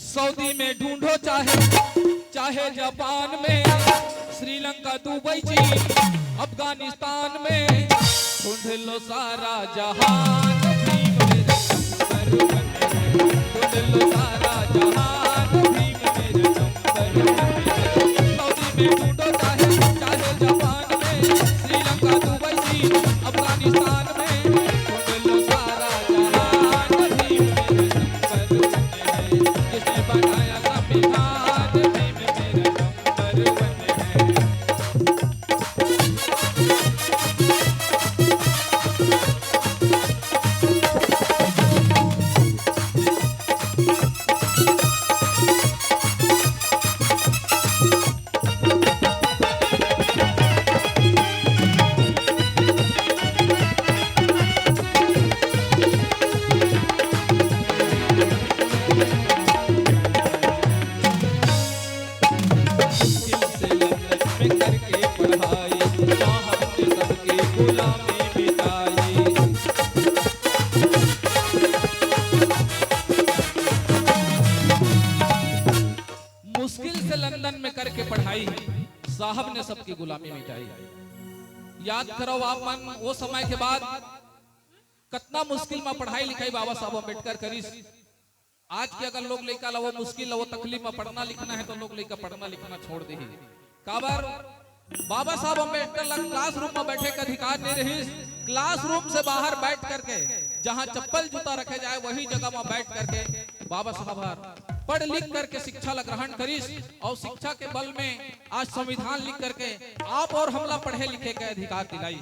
Saudi में ढूंढो चाहे जापान में, श्रीलंका दुबई चीन अफगानिस्तान में, ढूंढ लो सारा जहान भीम मेरे नंबर वन है। ढूंढ लो सारा जहान भीम मेरे नंबर वन है। सऊदी में ढूंढो चाहे जापान में, श्रीलंका दुबई चीन अफगानिस्तान में, ढूंढ लो सारा जहान भीम मेरे नंबर वन है। जिसने बनाया संविधान भीम मेरे नंबर वन है। मुश्किल से लंदन में करके पढ़ाई, साहब ने सबकी गुलामी मिटाई। याद करो आप मन वो समय के बाद कितना मुश्किल में पढ़ाई लिखाई बाबा साहब अम्बेडकर करी। आज के अगर लोग लेकर वो मुश्किल वो तकलीफ में पढ़ना लिखना है तो लोग लेकर पढ़ना लिखना छोड़ दे। काबर बाबा साहब अम्बेडकर क्लासरूम में बैठे का अधिकार नहीं रही। क्लासरूम से बाहर बैठ करके जहां चप्पल जूता रखे जाए वही जगह में बैठ करके बाबा साहब पढ़ लिख करके शिक्षा ला ग्रहण करीस और शिक्षा के बल में आज संविधान लिख करके आप और हमला पढ़े लिखे के अधिकार दिलाई।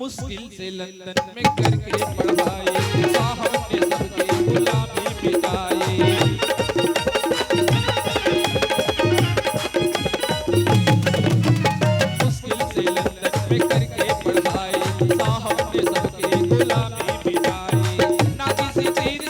मुश्किल से लंदन में करके पढ़ाई, साहब ने सबकी गुलामी मिटाई। मुश्किल से लंदन में करके पढ़ाई, साहब ने सबकी गुलामी मिटाई। ना किसी चीज